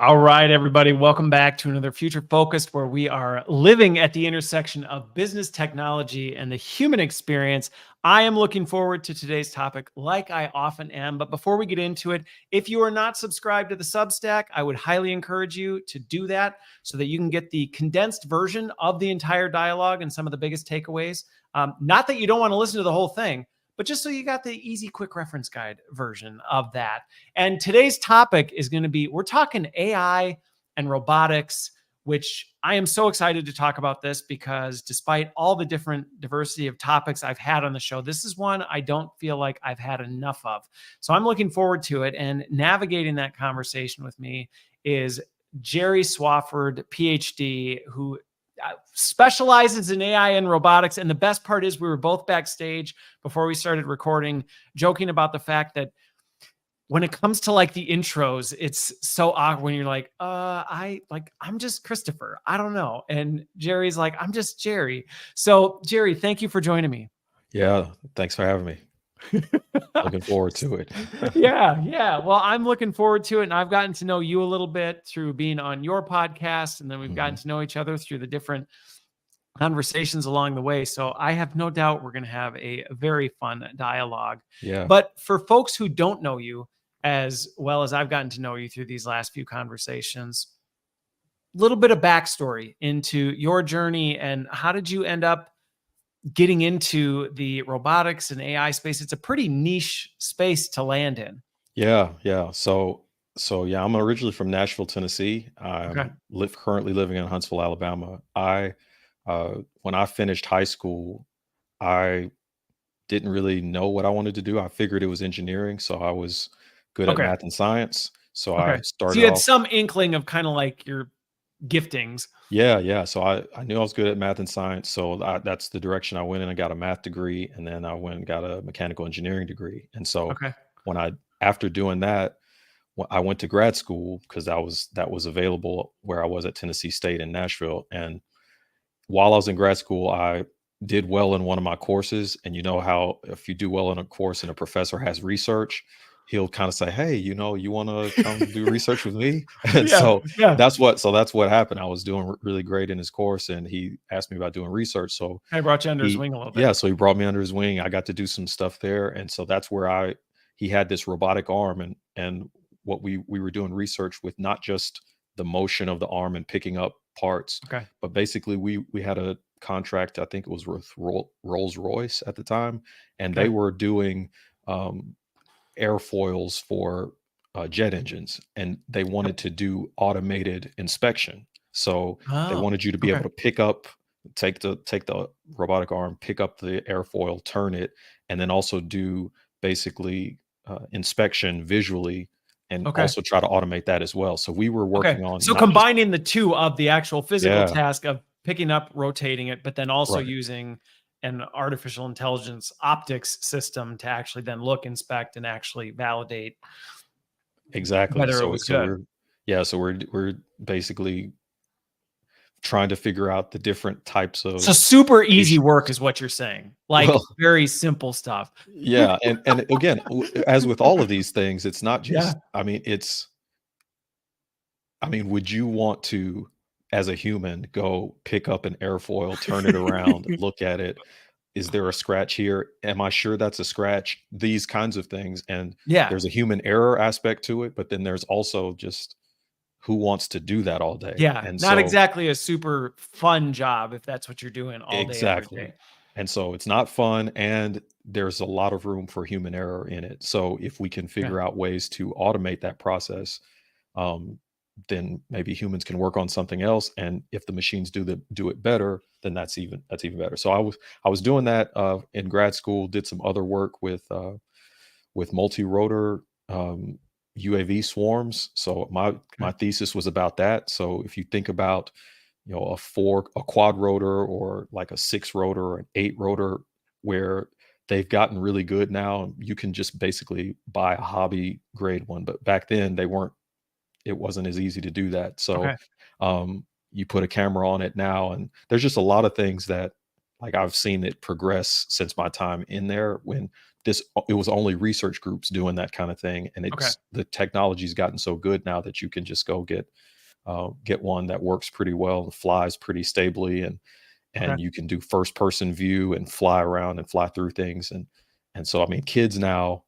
All right, everybody, welcome back to another Future Focused, where we are living at the intersection of business technology and the human experience. I am looking forward to today's topic, like I often am. But before we get into it, if you are not subscribed to the Substack, I would highly encourage you to do that so that you can get the condensed version of the entire dialogue and some of the biggest takeaways. Not that you don't want to listen to the whole thing, but just so you got the easy, quick reference guide version of that. And today's topic is going to be, we're talking AI and robotics, which I am so excited to talk about this because despite all the different diversity of topics I've had on the show, this is one I don't feel like I've had enough of. So I'm looking forward to it. And navigating that conversation with me is Jerry Swafford, PhD, who specializes in AI and robotics. And the best part is we were both backstage before we started recording, joking about the fact that when it comes to like the intros, it's so awkward when you're like, I'm just Christopher. I don't know. And Jerry's like, I'm just Jerry. So Jerry, thank you for joining me. Yeah, thanks for having me. Looking forward to it. Yeah. Well, I'm looking forward to it. And I've gotten to know you a little bit through being on your podcast. And then we've gotten to know each other through the different conversations along the way. So I have no doubt we're going to have a very fun dialogue. Yeah. But for folks who don't know you as well as I've gotten to know you through these last few conversations, a little bit of backstory into your journey and how did you end up getting into the robotics and AI space? It's a pretty niche space to land in. Yeah. So yeah, I'm originally from Nashville, Tennessee. Okay. Currently living in Huntsville, Alabama. When I finished high school, I didn't really know what I wanted to do. I figured it was engineering, so I was good at Okay. math and science. So I Okay. So started you had off. some inkling of kind of like your giftings. Yeah. So I knew I was good at math and science, so that's the direction I went in. I got a math degree, and then I went and got a mechanical engineering degree. And so Okay. after doing that, I went to grad school because that was available where I was at Tennessee State in Nashville. And while I was in grad school, I did well in one of my courses. And you know how if you do well in a course and a professor has research, he'll kind of say, "Hey, you want to come do research with me?" And Yeah. that's what happened. I was doing really great in his course, and he asked me about doing research. So I brought you under his wing a little bit. yeah, so he brought me under his wing. I got to do some stuff there, and so that's where he had this robotic arm, and what we were doing research with, not just the motion of the arm and picking up parts, Okay. but basically we had a contract. I think it was with Rolls Royce at the time, and Okay. they were doing airfoils for jet engines, and they wanted to do automated inspection. So they Oh, wanted you to be able to pick up, take the robotic arm, pick up the airfoil, turn it, and then also do basically inspection visually, and okay. also try to automate that as well. So we were Okay. working on So not just combining the two of the actual physical yeah, task of picking up, rotating it, but then also right, using an artificial intelligence optics system to actually then look, inspect, and actually validate exactly. whether it was good. So we're basically trying to figure out the different types So of super easy work patients. is what you're saying. Like Well, very simple stuff. yeah, and again, as with all of these things, it's not Yeah. just. Would you want to, as a human, go pick up an airfoil, turn it around, look at it? Is there a scratch here? Am I sure that's a scratch? These kinds of things, and Yeah. there's a human error aspect to it, but then there's also just who wants to do that all day, Yeah. and Not so exactly a super fun job if that's what you're doing all day, every day. exactly. And so it's not fun, and there's a lot of room for human error in it. So if we can Yeah. figure out ways to automate that process, um, then maybe humans can work on something else. And if the machines do it better, then that's even better. So I was doing that in grad school. Did some other work with multi-rotor UAV swarms. So my Okay. thesis was about that. So if you think about a quad rotor, or like a 6 rotor or an 8 rotor, where they've gotten really good now. You can just basically buy a hobby grade one, but back then it wasn't as easy to do that. So Okay. you put a camera on it now, and there's just a lot of things that, like, I've seen it progress since my time in there, when it was only research groups doing that kind of thing, and Okay. the technology's gotten so good now that you can just go get one that works pretty well and flies pretty stably, Okay. and you can do first person view and fly around and fly through things. And so I mean, kids now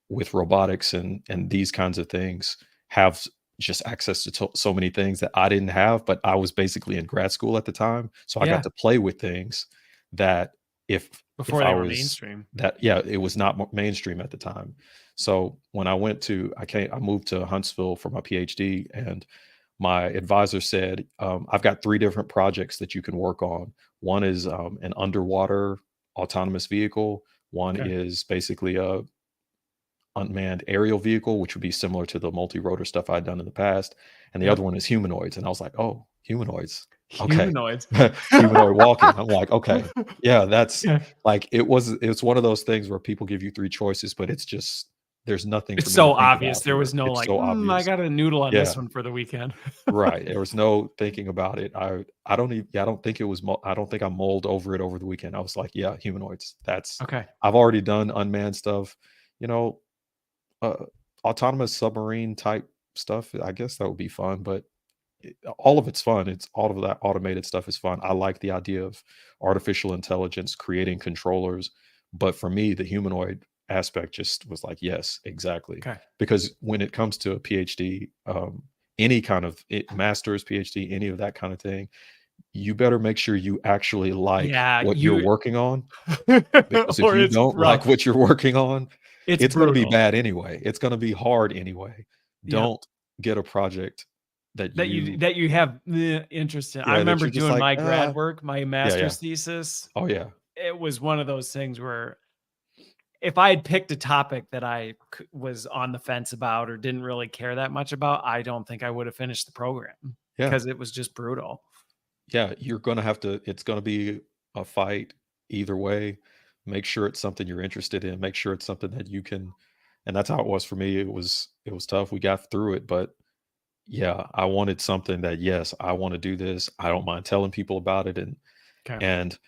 with robotics and these kinds of things have just access to so many things that I didn't have, but I was basically in grad school at the time, so I got Yeah. to play with things that if Before I they were was mainstream. that yeah, it was not mainstream at the time. So when I moved to Huntsville for my PhD, and my advisor said, I've got 3 different projects that you can work on. One is an underwater autonomous vehicle. One Okay. is basically a unmanned aerial vehicle, which would be similar to the multi-rotor stuff I'd done in the past. And the other Yep. one is humanoids. And I was like, oh, humanoids. Okay. Humanoids. Humanoid walking. I'm like, okay. Yeah, that's Yeah. like it's one of those things where people give you 3 choices, but it's just there's nothing for It's me to so think obvious. about There here. was no It's like, so I obvious. got a noodle on Yeah. this one for the weekend. Right. There was no thinking about it. I don't even yeah, I don't think it was I don't think I mulled over it over the weekend. I was like, yeah, humanoids. That's Okay. I've already done unmanned stuff. You know, uh, autonomous submarine type stuff, I guess that would be fun, but all of it's fun. It's all of that automated stuff is fun. I like the idea of artificial intelligence creating controllers, but for me, the humanoid aspect just was like, yes, exactly. Okay. Because when it comes to a PhD, any kind of master's, PhD, any of that kind of thing, you better make sure you actually like Yeah, what you're working on, because if or you it's don't like rough. what you're working on, It's it's gonna be brutal. bad anyway. It's gonna be hard anyway. Yep. Don't get a project that That you have interest in. I yeah, that remember you're just doing like, my grad work, my yeah, yeah. master's thesis. Oh, yeah. It was one of those things where if I had picked a topic that I was on the fence about or didn't really care that much about, I don't think I would have finished the program Yeah. because it was just brutal. Yeah, you're gonna have to it's gonna be a fight either way. Make sure it's something you're interested in, make sure it's something that you can and that's how it was for me. It was tough. We got through it, but yeah, I wanted something that, yes, I wanna do this. I don't mind telling people about it, Okay. and,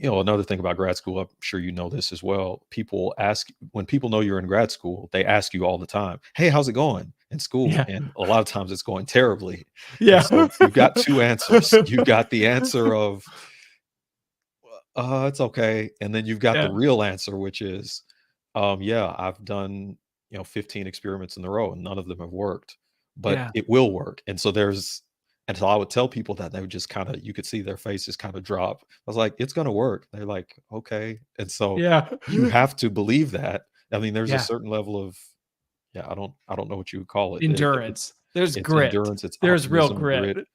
another thing about grad school, I'm sure you know this as well, people ask when people know you're in grad school, they ask you all the time, "Hey, how's it going in school?" Yeah. And a lot of times it's going terribly. And Yeah. so you've got 2 answers. You've got the answer of, it's okay," and then you've got the Yeah. real answer, which is, "Yeah, I've done, 15 experiments in a row, and none of them have worked, but Yeah. it will work." And so I would tell people that, they would just kinda you could see their faces kinda drop. I was like, "It's gonna work." They're like, "Okay." And so Yeah. you have to believe that. I mean, there's a Yeah. certain level of yeah, I don't know what you would call it. Endurance. There's It's grit. endurance, it's There's real optimism, grit.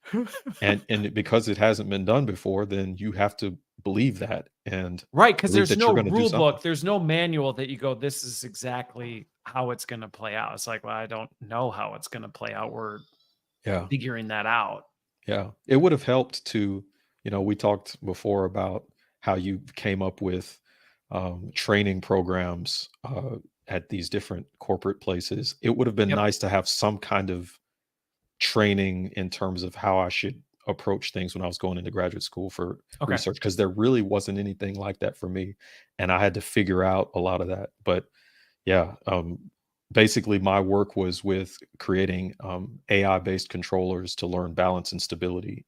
grit, and because it hasn't been done before, then you have to believe that and Right, because believe there's that no you're gonna do rule something. book, there's no manual that you go, "This is exactly how it's gonna play out." It's like, "Well, I don't know how it's gonna play out. We're Yeah, figuring that out." yeah. It would have helped to we talked before about how you came up with, training programs, at these different corporate places. It would have been Yep. nice to have some kind of training in terms of how I should approach things when I was going into graduate school for Okay. research, because there really wasn't anything like that for me, and I had to figure out a lot of that. But yeah, basically my work was with creating AI based controllers to learn balance and stability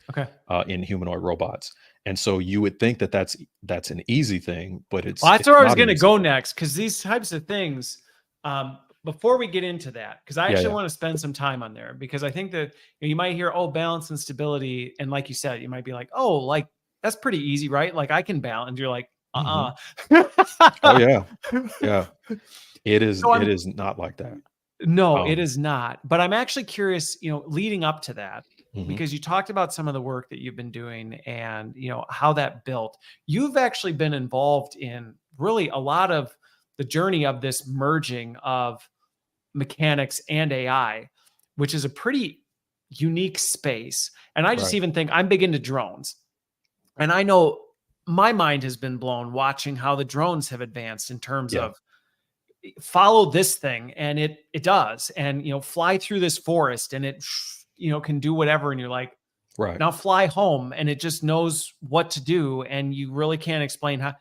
Okay. in humanoid robots. And so you would think that that's an easy thing, but Well, that's it's where I was not an gonna easy go thing. next, because these types of things, before we get into that, because I Yeah, actually yeah. wanna spend some time on there, because I think that you might hear, "Oh, balance and stability," and like you said, you might be like, "Oh, like, that's pretty easy, right? Like, I can balance." You're like, Mhm. "Uh-uh." Oh yeah, yeah. It is. So It I'm is not like that. No, it Um, is not. But I'm actually curious, leading up to that, mhm. because you talked about some of the work that you've been doing and, how that built. You've actually been involved in really a lot of the journey of this merging of mechanics and AI, which is a pretty unique space. And I just Right. even think I'm big into drones. And I know my mind has been blown watching how the drones have advanced in terms Yeah. of follow this thing, and it does, and fly through this forest, and it can do whatever, and you're like, Right. now fly home, and it just knows what to do, and you really can't explain how.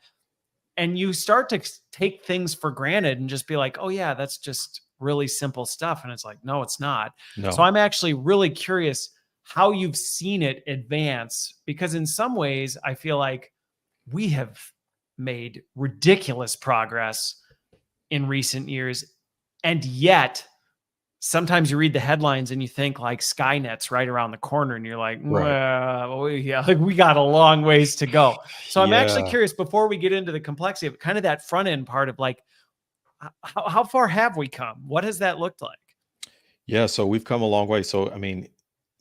and you start to take things for granted and just be like, oh yeah, that's just really simple stuff. And it's like, no, it's not. So No. I'm actually really curious how you've seen it advance, because in some ways I feel like we have made ridiculous progress in recent years. And yet sometimes you read the headlines and you think like Skynet's right around the corner, and you're like, Right. well, yeah, like we got a long ways to go. So I'm actually Yeah. curious, before we get into the complexity of kind of that front end part of like, how far have we come? What has that looked like? Yeah, so we've come a long way. So I mean,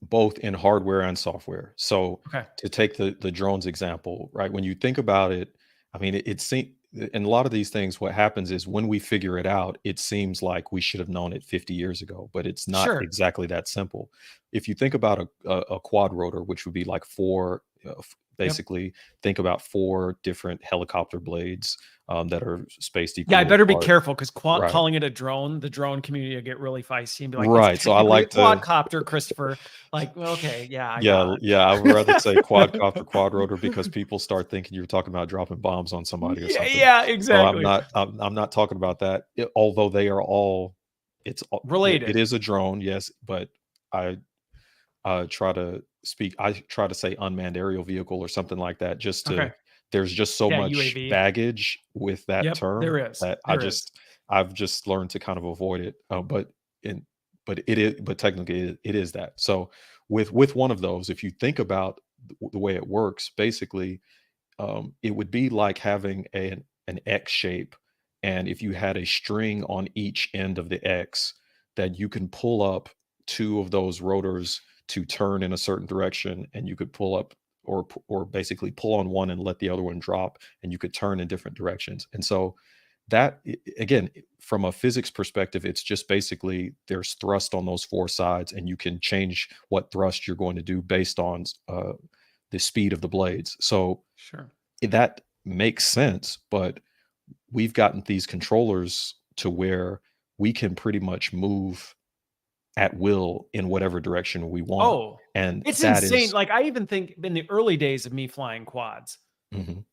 both in hardware and software. So Okay. to take the drones example, right? When you think about it, I mean, it seems in a lot of these things, what happens is when we figure it out, it seems like we should have known it 50 years ago, but it's not Sure. exactly that simple. If you think about a quad rotor, which would be like four, Yep. basically, think about four different helicopter blades that are spaced Yeah, I equally better be apart. careful, because Right. calling it a drone, the drone community will get really feisty and be like, "It's Right. So I technically a like to quadcopter, Christopher." Like, well, okay, yeah, I Yeah, got it. yeah, I would rather say quadcopter, quadrotor because people start thinking you're talking about dropping bombs on somebody or Yeah, something. yeah, So I'm exactly. not I'm not talking about that. Although they are all it Related. is a drone, yes, but I I try to say unmanned aerial vehicle or something like that just to Okay. there's just so Yeah, much UAV. baggage with that Yep, there term is. that There is. I've just learned to kind of avoid it. In but it is but technically it is that. So with one of those, if you think about the way it works, basically it would be like having an X shape, and if you had a string on each end of the X, that you can pull up two of those rotors to turn in a certain direction, and you could pull up or basically pull on one and let the other one drop, and you could turn in different directions. And so again, from a physics perspective, it's just basically there's thrust on those four sides, and you can change what thrust you're going to do based on the speed of the blades. So Sure. that makes sense, but we've gotten these controllers to where we can pretty much move at will in whatever direction we want. Oh, And it's that insane. is Like, I even think in the early days of me flying quads, Mhm.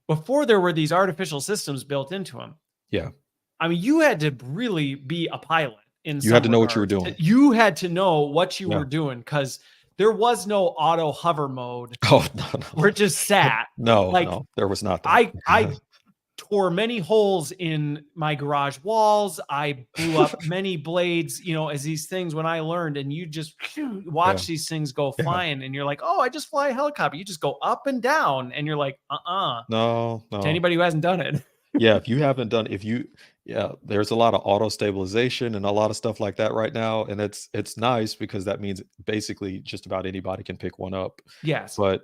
before there were these artificial systems built into them, Yeah. I mean, you had to really be a pilot in You had to some know what you were regards. doing. You had to know what you Yeah. were doing, because there was no auto hover mode Oh, no, where it just sat. no. No, Like, no, there was not that. I tore many holes in my garage walls. I blew up many blades, as these things when I learned, and you just Yeah. watch these things go Yeah. flying, and you're like, oh, I just fly a helicopter. You just go up and down, and you're like, No, to no. anybody who hasn't done it. Yeah, if you haven't done if you yeah, there's a lot of auto stabilization and a lot of stuff like that right now, and it's nice because that means basically just about anybody can pick one up. Yes. But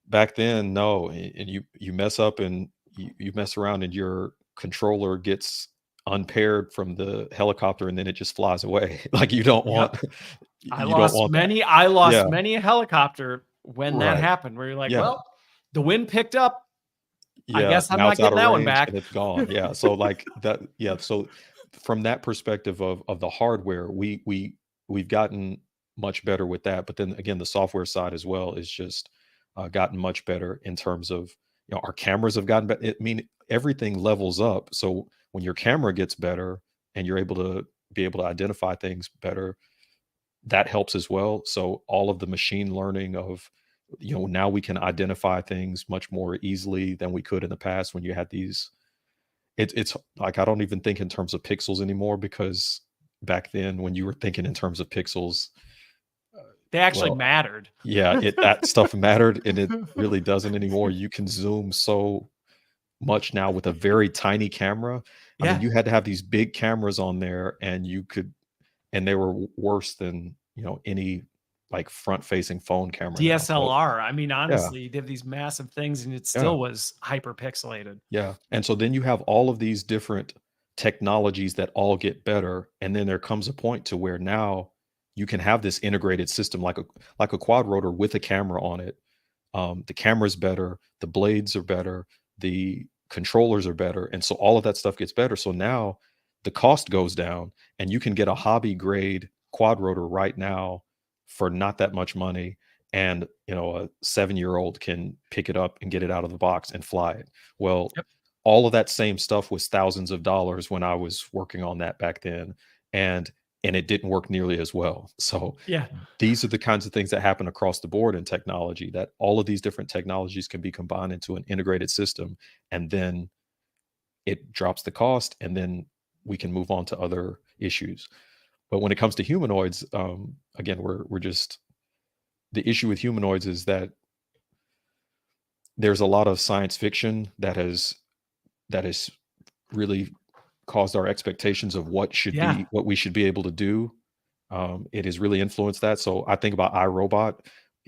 back then, no, and you mess up and you mess around and your controller gets unpaired from the helicopter and then it just flies away. Like Yep. you don't want that. I lost Yeah, many a helicopter when that right. happened, where you're like, Yeah. well, the wind picked up. I Yeah, guess I'm now not it's out getting of that one range back. and it's gone. Yeah, so like that yeah, so from that perspective of the hardware, we've gotten much better with that, but then again, the software side as well is just gotten much better in terms of our cameras have gotten better. I mean, everything levels up. So when your camera gets better and you're able to identify things better, that helps as well. So all of the machine learning of, now we can identify things much more easily than we could in the past when you had these. It's like I don't even think in terms of pixels anymore because back then when you were thinking in terms of pixels, They actually well, mattered. yeah, that stuff mattered and it really doesn't anymore. You can zoom so much now with a very tiny camera. I mean, Yeah. you had to have these big cameras on there and they were worse than, any like front-facing phone camera now, but DSLR. I mean, yeah, honestly, you did these massive things and it yeah, still was hyper pixelated. yeah, and so then you have all of these different technologies that all get better, and then there comes a point to where now you can have this integrated system like a quad rotor with a camera on it. The camera's better, the blades are better, the controllers are better, and so all of that stuff gets better. So now the cost goes down, and you can get a hobby grade quad rotor right now for not that much money, and a 7-year-old can pick it up and get it out of the box and fly it. Well, Yep. all of that same stuff was thousands of dollars when I was working on that back then, and it didn't work nearly as well. So Yeah. these are the kinds of things that happen across the board in technology, that all of these different technologies can be combined into an integrated system, and then it drops the cost, and then we can move on to other issues. But when it comes to humanoids, again, we're just, the issue with humanoids is that there's a lot of science fiction that has really caused our expectations of Yeah. what we should be able to do. It has really influenced that. So I think about iRobot.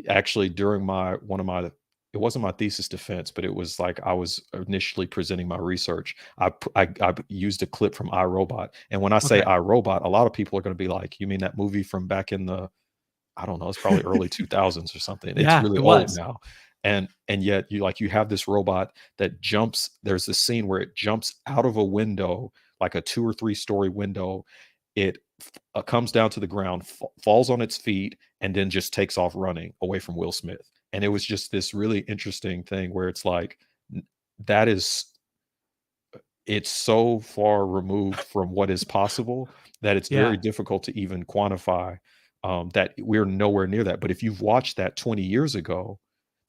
Actually, during one of my, it wasn't my thesis defense, but it was like I was initially presenting my research. I used a clip from iRobot, and when I say Okay. iRobot, a lot of people are going to be like, "You mean that movie from back in the, I don't know, it's probably early 2000s or something. It's Yeah, really it old was. now." And yet you have this robot that jumps, there's this scene where it jumps out of a window, like a 2 or 3-story window. It comes down to the ground, falls on its feet, and then just takes off running away from Will Smith. And it was just this really interesting thing where it's like, n that is, it's so far removed from what is possible that it's very Yeah. difficult to even quantify, that we're nowhere near that. But if you've watched that 20 years ago,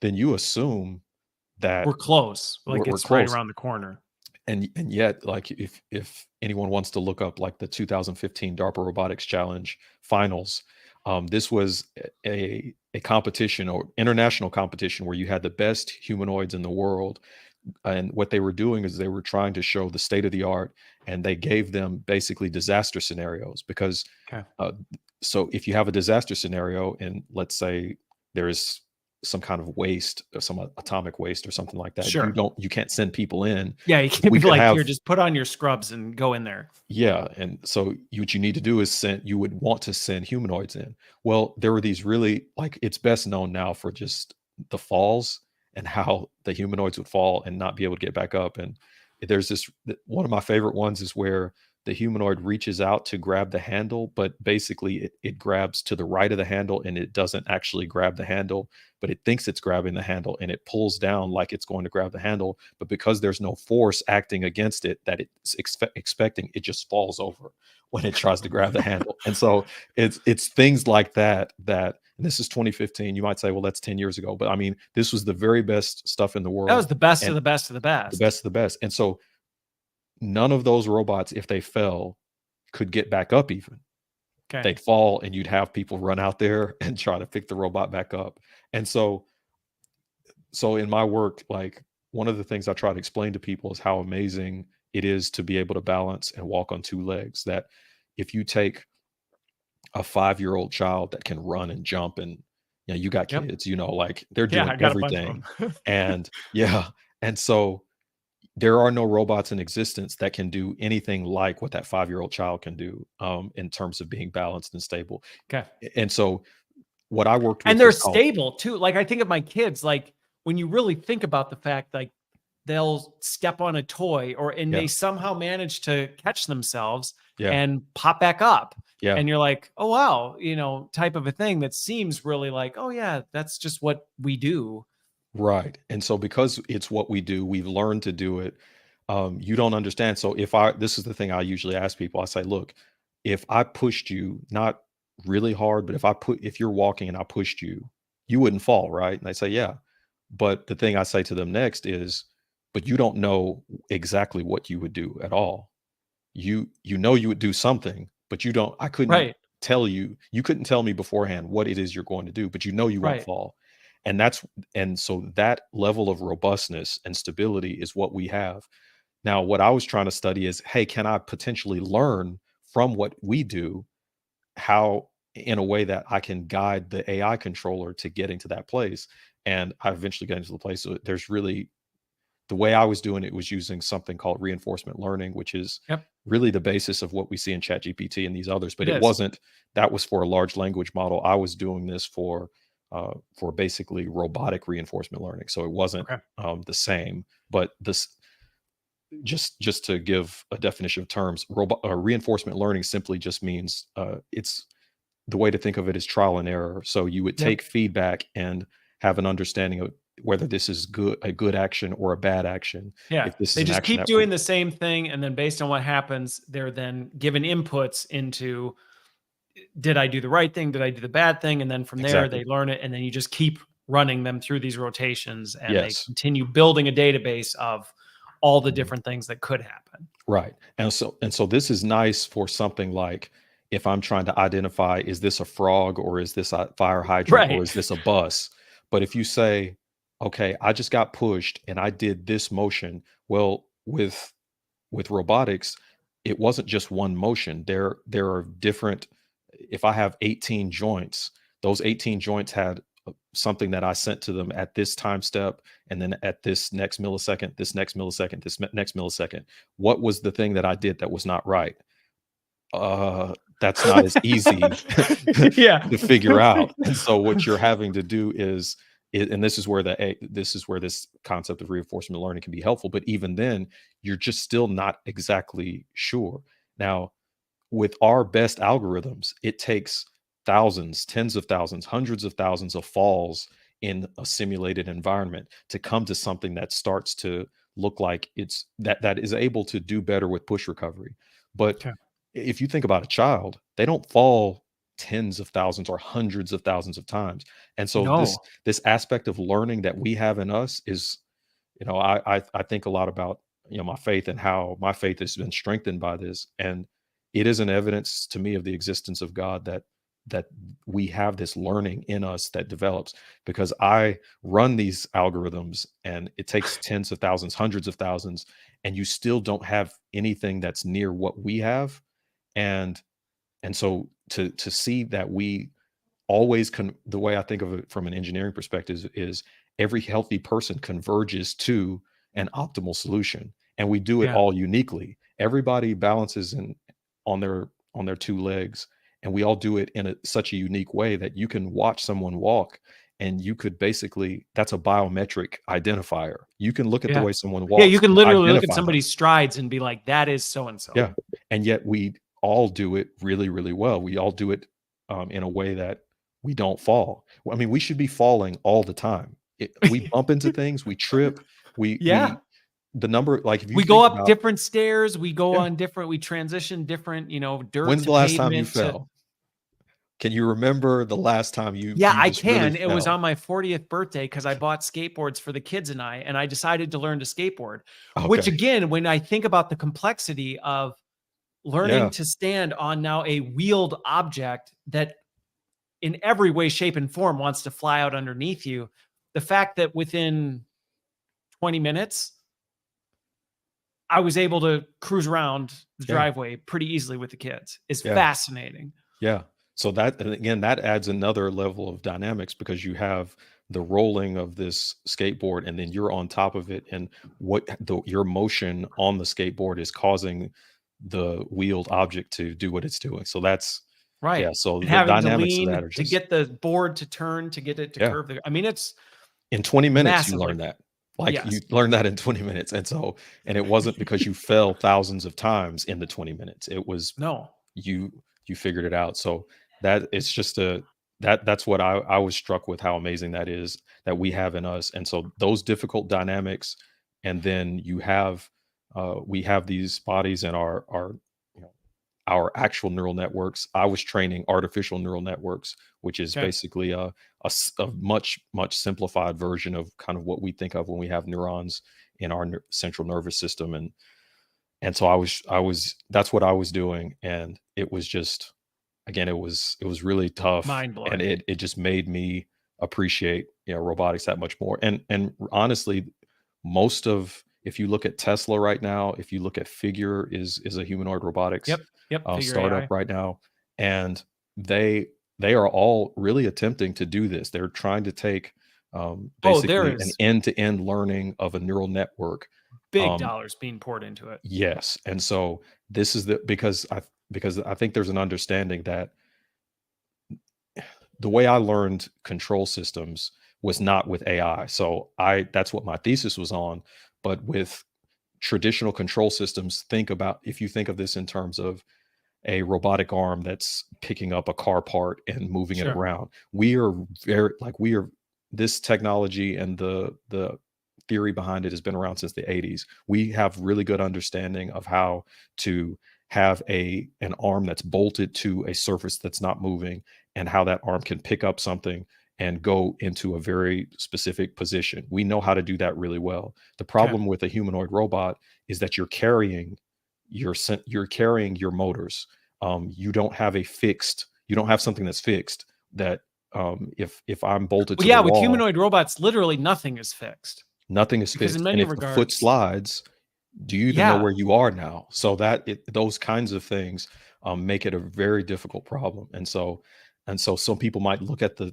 then you assume We're that close. Like we're it's right close. around the corner. And yet, like, if anyone wants to look up like the 2015 DARPA Robotics Challenge finals, this was a competition, or international competition, where you had the best humanoids in the world. And what they were doing is they were trying to show the state of the art, and they gave them basically disaster scenarios. Because Okay. uh, so if you have a disaster scenario, and let's say there is some kind of waste, or some atomic waste or something like that, Sure. you can't send people in. Yeah, you can't We be could like, have, "Here, just put on your scrubs and go in there." yeah, and so what you need to do is you would want to send humanoids in. Well, there were these really, like, it's best known now for just the falls, and how the humanoids would fall and not be able to get back up. And there's one of my favorite ones is where the humanoid reaches out to grab the handle, but basically it grabs to the right of the handle, and it doesn't actually grab the handle, but it thinks it's grabbing the handle, and it pulls down like it's going to grab the handle. But because there's no force acting against it that it's expecting, it just falls over when it tries to grab the handle. And so it's things like that, and this is 2015. You might say, well, that's 10 years ago, but I mean, this was the very best stuff in the That was world, the best of and the best of the the best. best of the best. And so none of those robots, if they fell, could get back up even. Okay. They'd fall, and you'd have people run out there and try to pick the robot back up. And so in my work, like, one of the things I try to explain to people is how amazing it is to be able to balance and walk on 2 legs. That if you take a 5-year-old child that can run and jump, and you got Yep. kids, like, they're Yeah, doing I got a bunch of everything. them. And yeah, and so there are no robots in existence that can do anything like what that 5-year-old child can do, in terms of being balanced and stable. Okay. And so what I worked And with they're was called, stable too. Like, I think of my kids, like, when you really think about the fact, like, they'll step on a toy and they yeah, somehow manage to catch themselves yeah, and pop back up. yeah. And you're like, "Oh, wow," type of a thing that seems really like, "Oh yeah, that's just what we do." Right. And so because it's what we do, we've learned to do it. You don't understand. So if I, this is the thing I usually ask people. I say, look, if I pushed you, not really hard, but if you're walking and I pushed you, you wouldn't fall, right? And they say, yeah. But the thing I say to them next is, but you don't know exactly what you would do at all. You know you would do something, but you don't, I couldn't Right. tell you, you couldn't tell me beforehand what it is you're going to do, but you won't Right. fall. And so that level of robustness and stability is what we have. Now, what I was trying to study is, hey, can I potentially learn from what we do, how, in a way that I can guide the AI controller to getting to that place? And I eventually got into the place. So there's really, the way I was doing it was using something called reinforcement learning, which is Yep. really the basis of what we see in ChatGPT and these others. But It it is. wasn't. That was for a large language model. I was doing this for basically robotic reinforcement learning. So it wasn't Okay. the same. But this, just to give a definition of terms, reinforcement learning simply just means, it's, the way to think of it is trial and error. So you would Yep. take feedback and have an understanding of, whether this is a good action or a bad action. Yeah. If this is They an just action keep that will doing the same thing. And then based on what happens, they're then given inputs into, did I do the right thing? Did I do the bad thing? And then from there, exactly. they learn it. And then you just keep running them through these rotations and they Yes. continue building a database of all the different things that could happen. Right. And so this is nice for something like if I'm trying to identify, is this a frog or is this a fire hydrant or Right. is this a bus? But if you say, okay, I just got pushed and I did this motion, well, with robotics, it wasn't just one motion. There are different. If I have 18 joints, those 18 joints had something that I sent to them at this time step, and then at this next millisecond, this next millisecond, next millisecond. What was the thing that I did that was not right? That's not as easy Yeah. to figure out. And so what you're having to do is, and this is where this concept of reinforcement learning can be helpful. But even then, you're just still not exactly sure. Now, with our best algorithms, it takes thousands, tens of thousands, hundreds of thousands of falls in a simulated environment to come to something that starts to look like it's that is able to do better with push recovery. But Okay. if you think about a child, they don't fall tens of thousands or hundreds of thousands of times. And so this No. this aspect of learning that we have in us is, I think a lot about, my faith and how my faith has been strengthened by this. And it is an evidence to me of the existence of God that we have this learning in us that develops, because I run these algorithms and it takes tens of thousands, hundreds of thousands, and you still don't have anything that's near what we have. And so to see that we always the way I think of it from an engineering perspective is every healthy person converges to an optimal solution, and we do it Yeah. all uniquely. Everybody balances on their two legs, and we all do it in such a unique way that you can watch someone walk, and you could basically, that's a biometric identifier. You can look at the Yeah. way someone Yeah. You walks can and literally look at identify them. somebody's strides and be like, that is so and so. Yeah, and yet we all do it really, really well. We all do it in a way that we don't fall. Well, I mean, we should be falling all the time. We bump into things, we trip, Yeah. the number, like if you We go think up about, different stairs. We go yeah, on different, we transition different, dirt when's to the last time you pavement to, fell? Can you remember the last time yeah, you I just really can. It was fell? on my 40th birthday because I bought skateboards for the kids and I decided to learn to skateboard, which Okay, again, when I think about the complexity of learning yeah, to stand on now a wheeled object that in every way, shape, and form wants to fly out underneath you, the fact that within 20 minutes, I was able to cruise around the yeah, driveway pretty easily with the kids is yeah. fascinating. Yeah. So that, and again, that adds another level of dynamics because you have the rolling of this skateboard and then you're on top of it, and your motion on the skateboard is causing the wheeled object to do what it's doing. So that's, yeah. Right. So And the having to dynamics of that lean are to just, get the board to turn, to get it to yeah. curve. I mean, it's In 20 minutes, you massively, learn that. Like you yes. learn that in 20 minutes. And so, and it wasn't because you fell thousands of times in the 20 minutes. It was No. you you figured it out. So that it's just that's what I was struck with, how amazing that is that we have in us. And so those difficult dynamics, and then we have these bodies and you know, our actual neural networks. I was training artificial neural networks, which is Okay. basically a much simplified version of kind of what we think of when we have neurons in our central nervous system. And so I was that's what I was doing, and it was just, again, it was really tough, Mind and blowing. it just made me appreciate, robotics that much more. And honestly, most of, if you look at Tesla right now, if you look at Figure is a humanoid robotics Yep. Yep. Figure startup AI. right now, and they are all really attempting to do this. They're trying to take Oh, there basically an is end-to-end learning of a neural network. big um, dollars being poured into it. Yes, and so this is because I think there's an understanding that the way I learned control systems was not with AI. So that's what my thesis was on, but with traditional control systems, if you think of this in terms of a robotic arm that's picking up a car part and moving it Sure. around, we are this technology and the theory behind it has been around since the 80s. We have really good understanding of how to have an arm that's bolted to a surface that's not moving, and how that arm can pick up something and go into a very specific position. We know how to do that really well. The Okay. problem with a humanoid robot is that you're carrying your motors. You don't have you don't have something that's fixed, that if I'm bolted Well, to the yeah, with wall, humanoid robots, literally nothing is fixed nothing is because in fixed. And many if the foot regards, slides, do you even know yeah. where you are now? So those kinds of things make it a very difficult problem. And so some people might look at the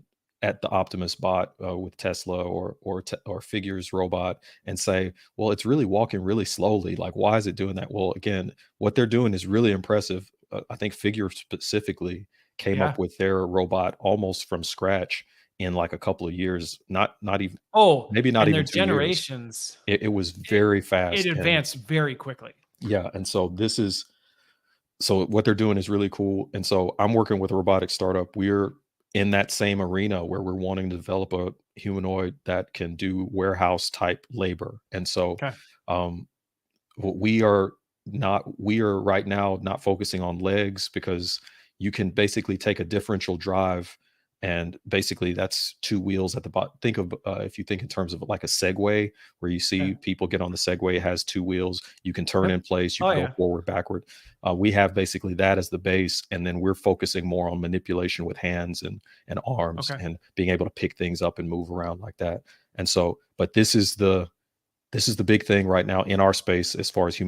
Optimus bot with Tesla, or Figure's robot, and say, well, it's really walking really slowly. Like, why is it doing that? Well, again, what they're doing is really impressive. I think Figure specifically came Yeah. up with their robot almost from scratch in like a couple of years, not even, Oh, maybe not and their even 2 years. generations, It was it, very it fast. And advanced very quickly. yeah, and so what they're doing is really cool. And so I'm working with a robotic startup. We're in that same arena where we're wanting to develop a humanoid that can do warehouse type labor. And so Okay. um, we are right now not focusing on legs, because you can basically take a differential drive, and basically that's two wheels at the bottom. Think of if you think in terms of like a Segway, where you Okay. see people get on the Segway, it has two wheels. You can turn Yep. in place, you Oh can go yeah. forward, backward. We have basically that as the base, and then we're focusing more on manipulation with hands and arms, Okay. and being able to pick things up and move around like that. And so, but this is the big thing right now in our space as far as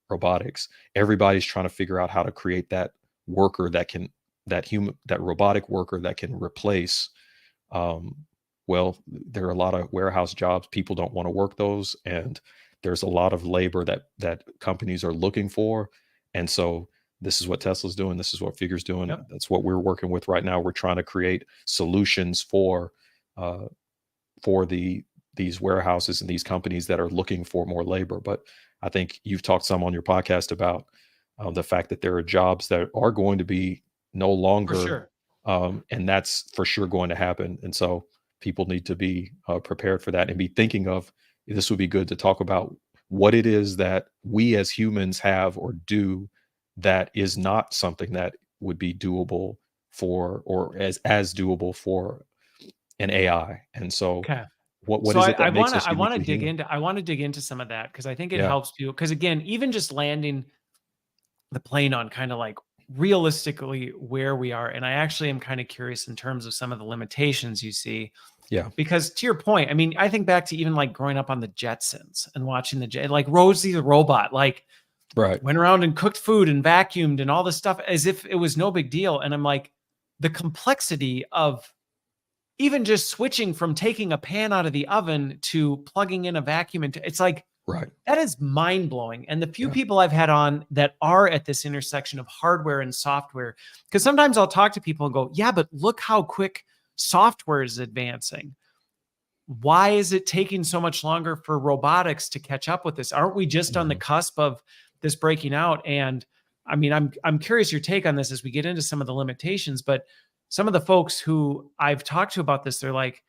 robotics. Everybody's trying to figure out how to create that worker that robotic worker that can replace. Um, well, there are a lot of warehouse jobs. People don't want to work those, and there's a lot of labor that companies are looking for. And so this is what Tesla's doing. This is what Figure's doing. Yep. That's what we're working with right now. We're trying to create solutions uh, for these warehouses and these companies that are looking for more labor. But I think you've talked some on your podcast about the fact that there are jobs that are going to be no For longer, sure. and that's for sure going to happen. And so people need to be prepared for that, and be thinking of, this would be good to talk about what it is that we as humans have or do that is not something that would be doable for, or as doable for, an AI. And so Okay. what So is I, it I that want makes to us I want to uniquely dig human? into I want to dig into some of that because I think it Yeah. helps people. Because again, even just landing the plane on kind of like realistically where we are, and I actually am kind of curious in terms of some of the limitations you see. Yeah. Because to your point, I mean, I think back to even like growing up on the Jetsons and watching like Rosie the robot, like Right. went around and cooked food and vacuumed and all this stuff as if it was no big deal. And I'm like, the complexity of even just switching from taking a pan out of the oven to plugging in a vacuum into it's like Right. that is mind blowing. And the few Yeah. people I've had on that are at this intersection of hardware and software, because sometimes I'll talk to people and go, yeah, but look how quick software is advancing. Why is it taking so much longer for robotics to catch up with this? Aren't we just on the Mhm. cusp of this breaking out? And I mean, I'm curious your take on this as we get into some of the limitations, but some of the folks who I've talked to about this, they're like,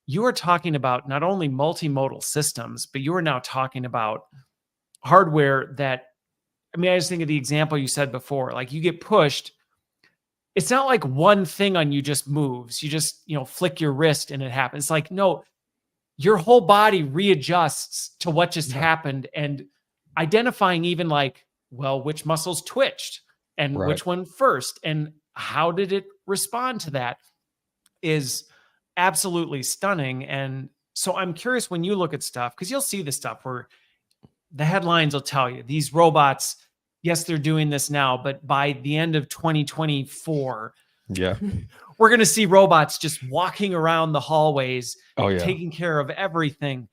you are talking about not only multimodal systems, but you are now talking about hardware that, I mean, I just think of the example you said before, like you get pushed. It's not like one thing on you just moves. You just, flick your wrist and it happens. Like, no, your whole body readjusts to what just Yeah. happened and identifying even like, well, which muscles twitched and Right. which one first and how did it respond to that is absolutely stunning. And so I'm curious when you look at stuff, because you'll see the stuff where the headlines will tell you these robots, yes, they're doing this now, but by the end of 2024, Yeah. we're going to see robots just walking around the hallways, Oh, yeah. taking care of everything.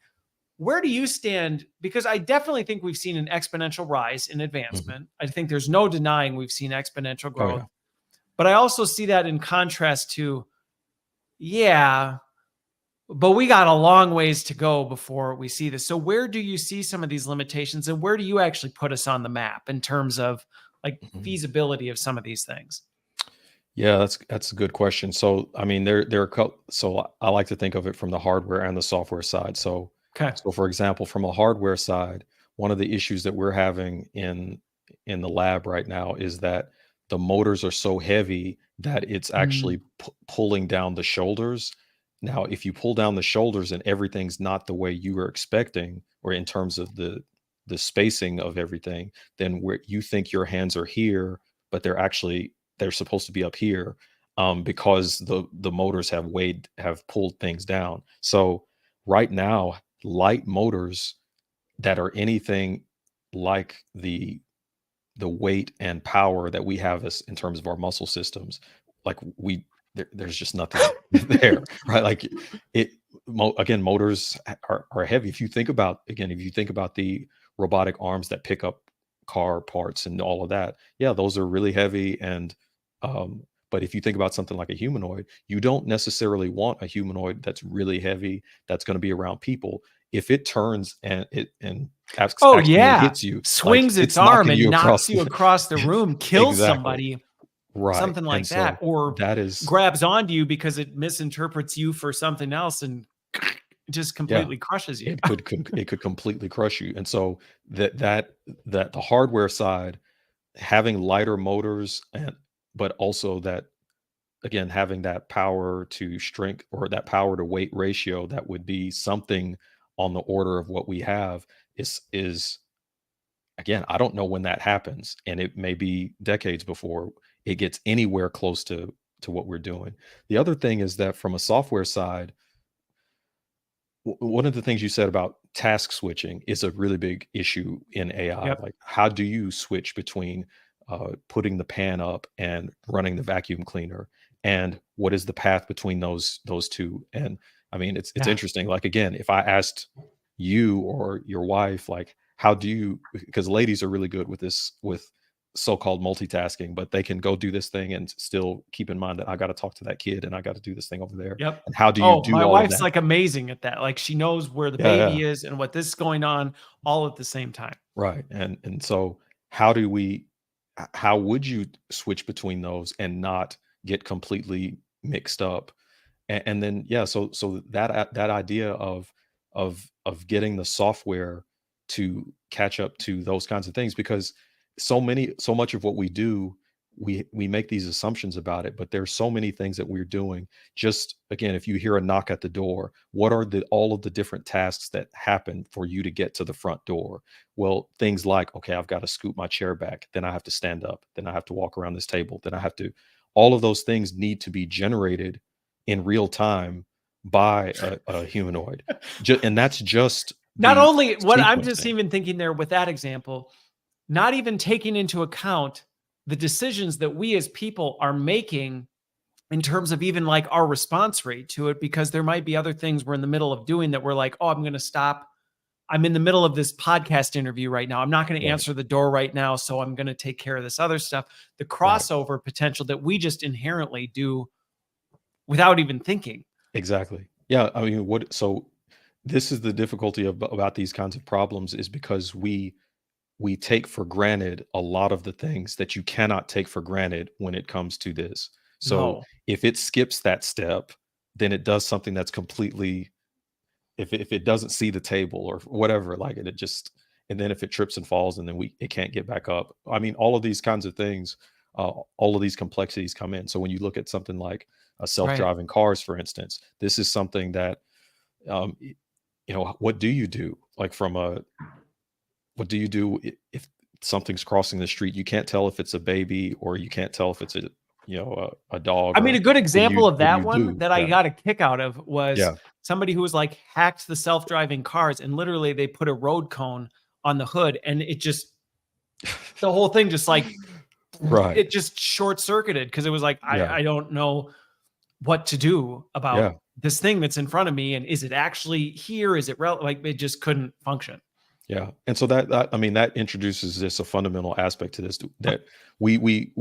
Where do you stand? Because I definitely think we've seen an exponential rise in Mhm. advancement. I think there's no denying we've seen exponential Oh, growth. yeah. But I also see that in contrast to, yeah, but we got a long ways to go before we see this. So where do you see some of these limitations and where do you actually put us on the map in terms of like Mhm. feasibility of some of these things? Yeah, that's a good question. So, I mean, there are so I like to think of it from the hardware and the software side. So, Okay. for example, from a hardware side, one of the issues that we're having in the lab right now is that the motors are so heavy that it's Mm, actually pulling down the shoulders. Now, if you pull down the shoulders and everything's not the way you were expecting, or in terms of the spacing of everything, then where you think your hands are here, but they're supposed to be up here, because the motors have pulled things down. So right now, light motors that are anything like the weight and power that we have as in terms of our muscle systems, like there's just nothing there, right? Like it again, motors are heavy. If you think about the robotic arms that pick up car parts and all of that, yeah, those are really heavy. And but if you think about something like a humanoid, you don't necessarily want a humanoid that's really heavy, that's going to be around people. If it turns and Oh, accidentally yeah. hits you, like, Swings its it's arm knocking and you knocks across you the across the room, kills exactly, somebody, right, something and like that, so or that is grabs onto you because it misinterprets you for something else and just yeah, completely crushes you. it could completely crush you, and so that the hardware side, having lighter motors, and but also that, again, having that power to strength, or that power to weight ratio that would be something on the order of what we have, is again, I don't know when that happens, and it may be decades before it gets anywhere close to what we're doing. The other thing is that from a software side, one of the things you said about task switching is a really big issue in AI. Yep. Like, how do you switch between putting the pan up and running the vacuum cleaner, and what is the path between those two? And I mean, it's Yeah. interesting. Like, again, if I asked you or your wife, like, how do you? Because ladies are really good with this, with so-called multitasking, but they can go do this thing and still keep in mind that I got to talk to that kid and I got to do this thing over there. Yep. And how do you Oh, do my all of wife's, that? like, amazing at that. Like, she knows where the Yeah, yeah. baby is and what this is going on all at the same time. Right, and so how do we how would you switch between those and not get completely mixed up? And then, yeah, so that idea of getting the software to catch up to those kinds of things, because so much of what we do, we make these assumptions about it, but there's so many things that we're doing. Just again, if you hear a knock at the door, what are the all of the different tasks that happen for you to get to the front door? Well, things like, okay, I've got to scoot my chair back, then I have to stand up, then I have to walk around this table, then I have to, all of those things need to be generated in real time by a humanoid. And that's just Not the only what I'm just sequencing. even thinking there with that example, not even taking into account the decisions that we as people are making in terms of even like our response rate to it, because there might be other things we're in the middle of doing that we're like, oh, I'm going to stop. I'm in the middle of this podcast interview right now. I'm not going to Right, answer the door right now. So I'm going to take care of this other stuff. The right. crossover potential that we just inherently do without even thinking. Exactly. Yeah, I mean, what so this is the difficulty about these kinds of problems, is because we take for granted a lot of the things that you cannot take for granted when it comes to this. So No. if it skips that step, then it does something that's completely, if it doesn't see the table or whatever, like, and it just, and then if it trips and falls and then it can't get back up. I mean, all of these kinds of things, all of these complexities come in. So when you look at something like Right. self-driving cars, for instance, this is something that, what do you do? Like, from a, what do you do if something's crossing the street? You can't tell if it's a baby, or you can't tell if it's a dog, I mean, or a good example of what do that you one do? that I Yeah, got a kick out of was yeah, somebody who was like hacked the self-driving cars and literally they put a road cone on the hood and it just the whole thing just like right, it just short circuited because it was like yeah, I don't know what to do about yeah. this thing that's in front of me and is it actually here? Is it like it just couldn't function. Yeah, and so that I mean, that introduces this a fundamental aspect to this, that we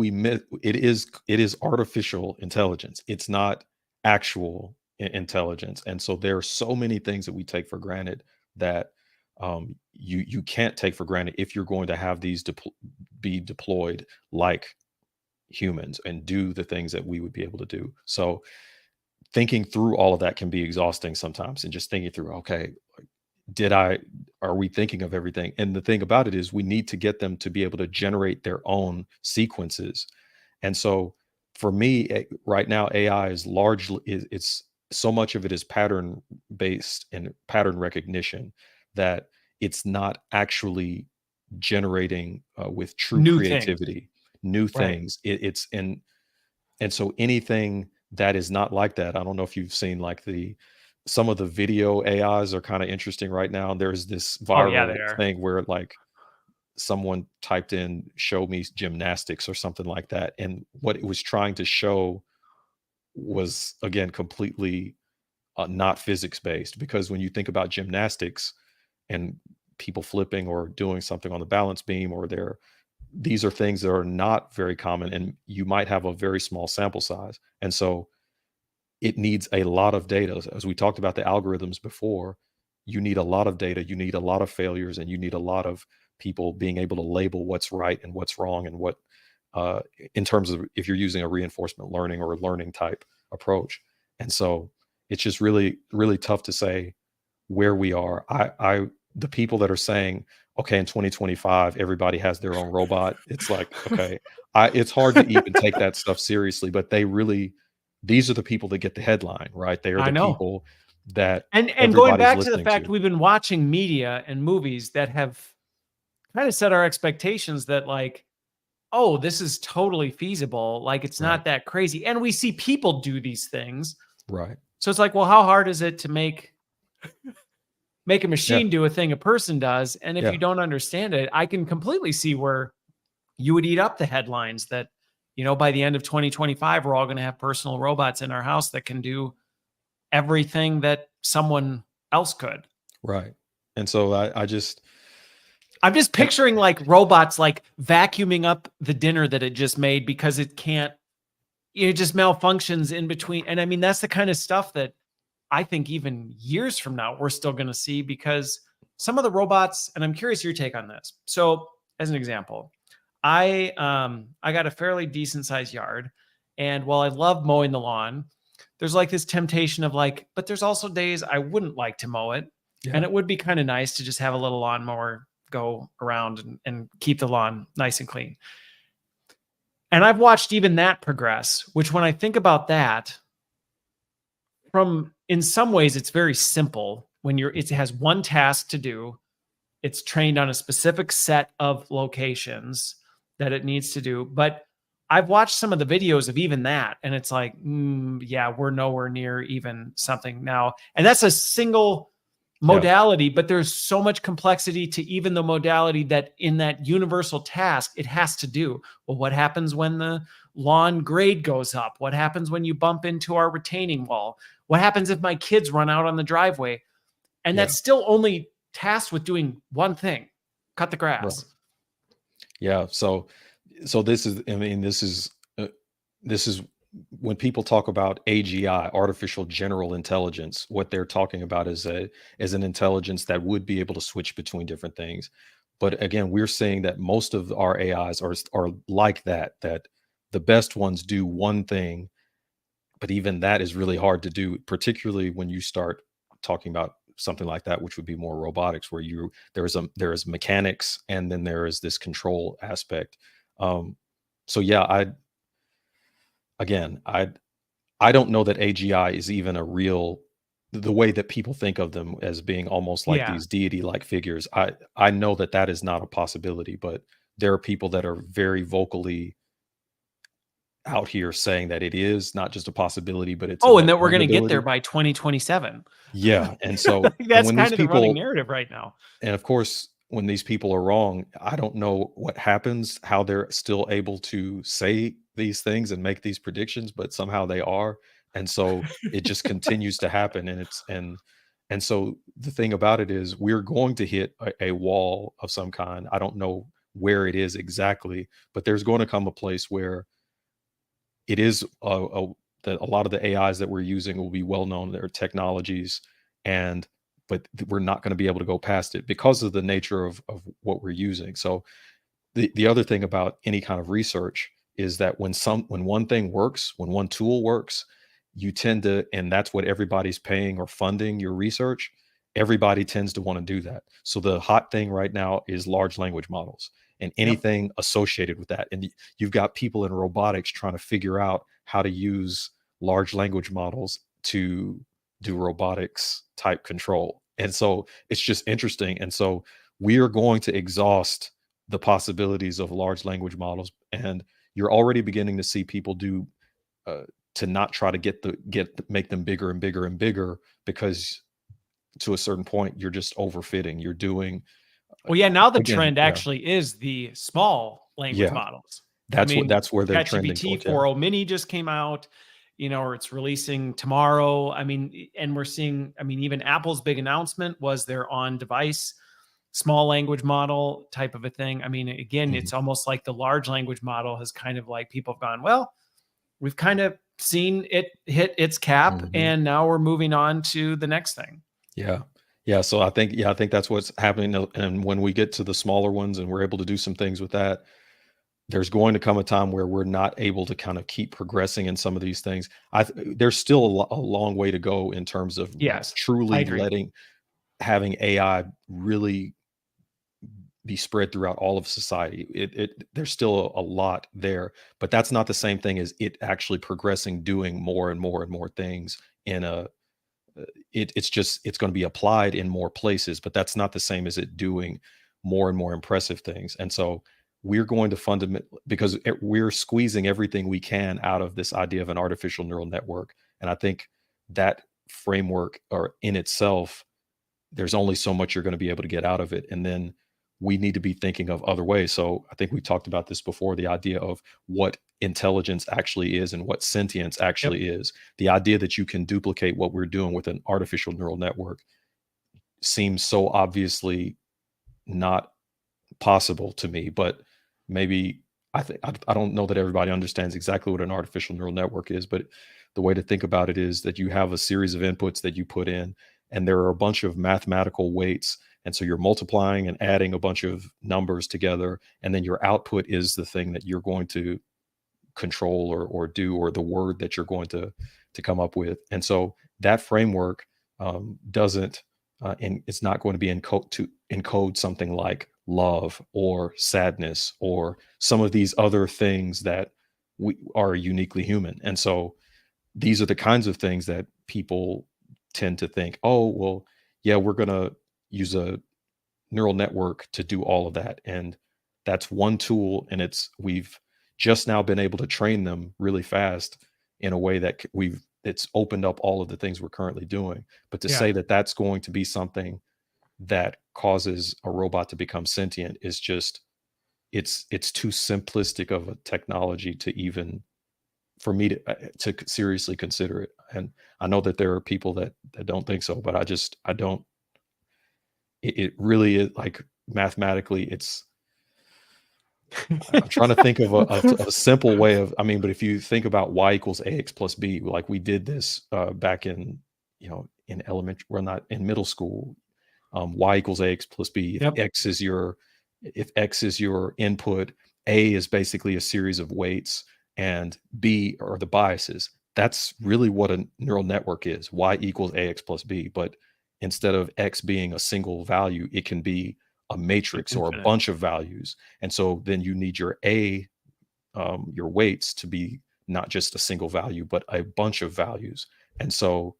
it is artificial intelligence. It's not actual intelligence, and so there are so many things that we take for granted that you can't take for granted if you're going to have these be deployed like humans and do the things that we would be able to do. So thinking through all of that can be exhausting sometimes, and just thinking through, okay, did I are we thinking of everything? And the thing about it is we need to get them to be able to generate their own sequences. And so for me, right now, AI is largely it's so much of it is pattern based and pattern recognition that it's not actually generating with true New things. creativity, new Right. things. It's and so anything that is not like that, I don't know if you've seen like the some of the video AIs are kind of interesting right now. There's this Oh yeah, they viral are. thing where like someone typed in show me gymnastics or something like that, and what it was trying to show was again completely not physics based, because when you think about gymnastics and people flipping or doing something on the balance beam, or these are things that are not very common, and you might have a very small sample size. And so it needs a lot of data. As we talked about the algorithms before, you need a lot of data, you need a lot of failures, and you need a lot of people being able to label what's right and what's wrong, and what uh, in terms of if you're using a reinforcement learning or a learning type approach. And so it's just really, really tough to say where we are. The people that are saying, okay, in 2025, everybody has their own robot. It's like, okay, it's hard to even take that stuff seriously, but these are the people that get the headline, right? They are I the know. people that And going everybody's back to the listening fact to. we've been watching media and movies that have kind of set our expectations that like, oh, this is totally feasible. Like it's Right, not that crazy. And we see people do these things. right. So it's like, well, how hard is it to make a Yeah, machine do a thing a person does? And if you yeah, don't understand it, I can completely see where you would eat up the headlines that, by the end of 2025, we're all going to have personal robots in our house that can do everything that someone else could. right. And so I just I'm just and picturing like robots like vacuuming up the dinner that it just made because it can't, it just malfunctions in between. And I mean, that's the kind of stuff that I think even years from now, we're still going to see because some of the robots, and I'm curious your take on this. So, as an example, I got a fairly decent sized yard, and while I love mowing the lawn, there's like this temptation of like, but there's also days I wouldn't like to mow it, and yeah, it would be kind of nice to just have a little lawnmower go around and keep the lawn nice and clean. And I've watched even that progress, which when I think about that, from in some ways it's very simple when it has one task to do. It's trained on a specific set of locations that it needs to do. But I've watched some of the videos of even that, and it's like, yeah, we're nowhere near even something now. And that's a single yeah, modality, but there's so much complexity to even the modality that in that universal task it has to do. Well, what happens when the lawn grade goes up? What happens when you bump into our retaining wall? What happens if my kids run out on the driveway? And yeah, that's still only tasked with doing one thing: cut the right. grass. Yeah. So this is, I mean, this is when people talk about AGI, artificial general intelligence, what they're talking about is an intelligence that would be able to switch between different things. But again, we're saying that most of our AIs are like that, that the best ones do one thing, but even that is really hard to do, particularly when you start talking about something like that, which would be more robotics, where there is mechanics, and then there is this control aspect. So yeah, again, I don't know that AGI is even a real, the way that people think of them as being almost like Yeah. these deity like figures. I know that that is not a possibility, but there are people that are very vocally out here saying that it is not just a possibility, but it's Oh, and an that we're going to get there inevitability. by 2027. Yeah, and so and That's when kind these of the running people narrative right now. and of course, when these people are wrong, I don't know what happens, how they're still able to say these things and make these predictions, but somehow they are. And so it just continues to happen. And so the thing about it is we're going to hit a wall of some kind. I don't know where it is exactly, but there's going to come a place where it is that a lot of the AIs that we're using will be well known. Their technologies, and but we're not going to be able to go past it because of the nature of what we're using. So the other thing about any kind of research is that when one thing works, when one tool works, you tend to, and that's what everybody's paying or funding your research, everybody tends to want to do that. So the hot thing right now is large language models and Yep. anything associated with that. And you've got people in robotics trying to figure out how to use large language models to do robotics type control. And so it's just interesting. And so we are going to exhaust the possibilities of large language models. And you're already beginning to see people do uh, to not try to make them bigger and bigger and bigger, because to a certain point you're just overfitting. You're doing Well, yeah, now the again, trend yeah, actually is the small language yeah. models. I mean, That's where they're trending ChatGPT towards. Yeah. 4.0 mini just came out, or it's releasing tomorrow. I mean, and we're seeing, I mean, even Apple's big announcement was their on device small language model type of a thing. I mean, again, Mhm. it's almost like the large language model has kind of like people have gone, well, we've kind of seen it hit its cap Mhm. and now we're moving on to the next thing. Yeah. Yeah, so I think that's what's happening, and when we get to the smaller ones and we're able to do some things with that, there's going to come a time where we're not able to kind of keep progressing in some of these things. There's still a long way to go in terms of Yes, I truly agree. having AI really be spread throughout all of society. There's still a lot there, but that's not the same thing as it actually progressing, doing more and more and more things in a it's going to be applied in more places, but that's not the same as it doing more and more impressive things. And so we're going to fundamentally, because we're squeezing everything we can out of this idea of an artificial neural network. And I think that framework, or in itself, there's only so much you're going to be able to get out of it. And then we need to be thinking of other ways. So I think we talked about this before, the idea of what intelligence actually is and what sentience Yep. actually is. The idea that you can duplicate what we're doing with an artificial neural network seems so obviously not possible to me, but maybe I don't know that everybody understands exactly what an artificial neural network is, but the way to think about it is that you have a series of inputs that you put in, and there are a bunch of mathematical weights, and so you're multiplying and adding a bunch of numbers together, and then your output is the thing that you're going to control or do, or the word that you're going to come up with. And so that framework doesn't and it's not going to be encode something like love or sadness or some of these other things that we are uniquely human. And so these are the kinds of things that people tend to think, oh well, yeah, we're going to use a neural network to do all of that. And that's one tool. And we've just now been able to train them really fast in a way that it's opened up all of the things we're currently doing. But to Yeah. say that that's going to be something that causes a robot to become sentient is just, it's too simplistic of a technology to even, for me to seriously consider it. And I know that there are people that don't think so, but I don't, it really is like, mathematically it's, I'm trying to think of a simple way of, I mean, but if you think about y equals ax plus b, like we did this back in, in elementary, well, not in middle school, y equals ax plus b. Yep. If x is your input, a is basically a series of weights, and b are the biases. That's really what a neural network is. Y equals ax plus b. But instead of x being a single value, it can be a matrix or a Infinite. bunch of values. And so then you need your weights to be not just a single value, but a bunch of values. And so,